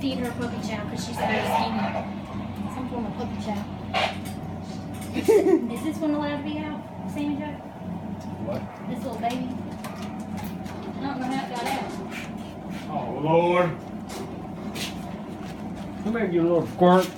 feed her puppy chow because she's very skinny. Some form of puppy chow. Is this one allowed to be out, Sammy Joe? What? This little baby? I don't know how it got out. Oh, Lord. Come here, you little squirt.